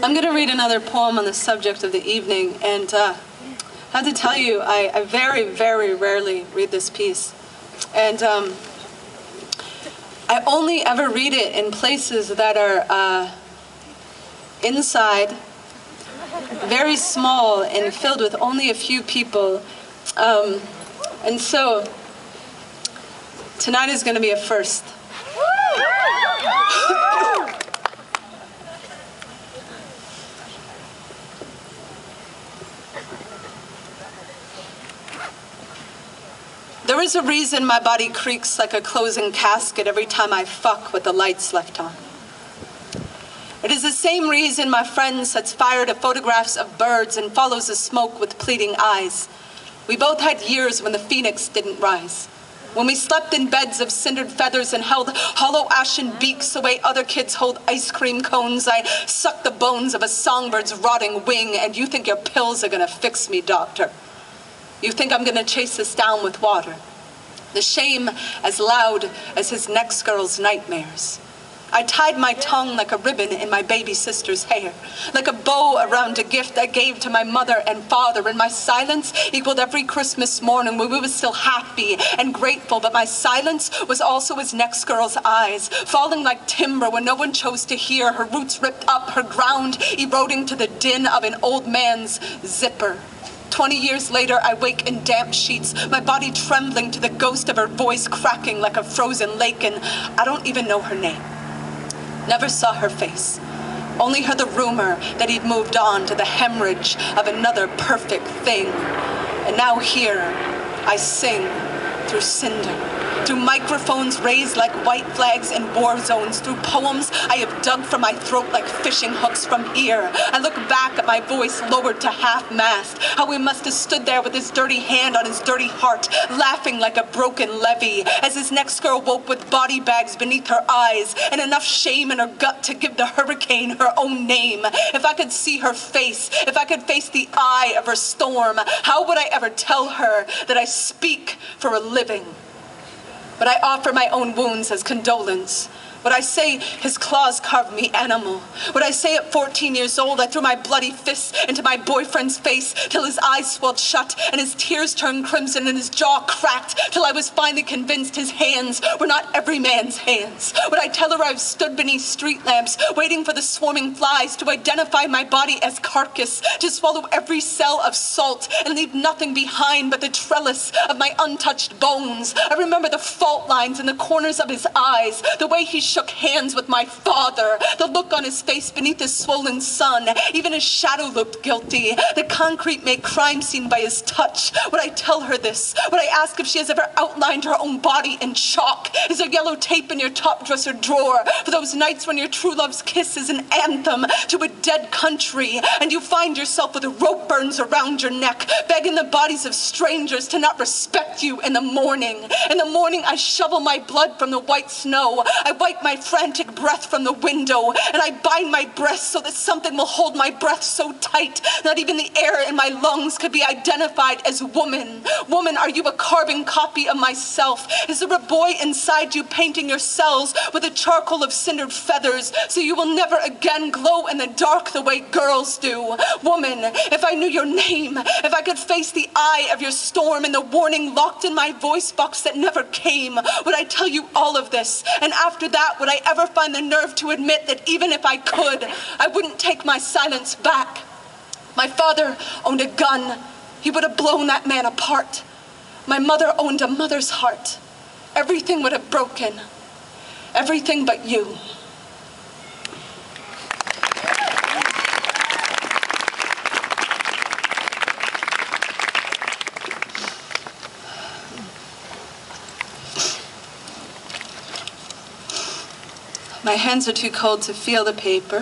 I'm going to read another poem on the subject of the evening, and I have to tell you, I very, very rarely read this piece. And I only ever read it in places that are inside, very small, and filled with only a few people. And so, tonight is going to be a first. There is a reason my body creaks like a closing casket every time I fuck with the lights left on. It is the same reason my friend sets fire to photographs of birds and follows the smoke with pleading eyes. We both had years when the phoenix didn't rise. When we slept in beds of cindered feathers and held hollow ashen beaks the way other kids hold ice cream cones, I sucked the bones of a songbird's rotting wing, and you think your pills are gonna fix me, doctor. You think I'm gonna chase this down with water. The shame as loud as his next girl's nightmares. I tied my tongue like a ribbon in my baby sister's hair, like a bow around a gift I gave to my mother and father, and my silence equaled every Christmas morning when we were still happy and grateful, but my silence was also his next girl's eyes, falling like timber when no one chose to hear, her roots ripped up, her ground eroding to the din of an old man's zipper. 20 years later, I wake in damp sheets, my body trembling to the ghost of her voice cracking like a frozen lake, and I don't even know her name. Never saw her face. Only heard the rumor that he'd moved on to the hemorrhage of another perfect thing. And now here, I sing through cinder, through microphones raised like white flags in war zones, through poems I have dug from my throat like fishing hooks from here. I look back at my voice lowered to half-mast, how he must have stood there with his dirty hand on his dirty heart, laughing like a broken levee, as his next girl woke with body bags beneath her eyes and enough shame in her gut to give the hurricane her own name. If I could see her face, if I could face the eye of her storm, how would I ever tell her that I speak for a living? But I offer my own wounds as condolence. Would I say his claws carved me animal? Would I say at 14 years old I threw my bloody fists into my boyfriend's face till his eyes swelled shut and his tears turned crimson and his jaw cracked till I was finally convinced his hands were not every man's hands? Would I tell her I've stood beneath street lamps waiting for the swarming flies to identify my body as carcass, to swallow every cell of salt and leave nothing behind but the trellis of my untouched bones? I remember the fault lines in the corners of his eyes, the way he shook hands with my father, the look on his face beneath his swollen sun. Even his shadow looked guilty. The concrete made crime scene by his touch. Would I tell her this? Would I ask if she has ever outlined her own body in chalk? Is there yellow tape in your top dresser drawer for those nights when your true love's kiss is an anthem to a dead country and you find yourself with rope burns around your neck, begging the bodies of strangers to not respect you in the morning? In the morning, I shovel my blood from the white snow. I wipe my frantic breath from the window, and I bind my breasts so that something will hold my breath so tight not even the air in my lungs could be identified as woman. Woman, are you a carbon copy of myself? Is there a boy inside you painting your cells with a charcoal of cindered feathers so you will never again glow in the dark the way girls do? Woman, if I knew your name, if I could face the eye of your storm and the warning locked in my voice box that never came, would I tell you all of this? And after that, would I ever find the nerve to admit that even if I could, I wouldn't take my silence back? My father owned a gun. He would have blown that man apart. My mother owned a mother's heart. Everything would have broken. Everything but you. My hands are too cold to feel the paper.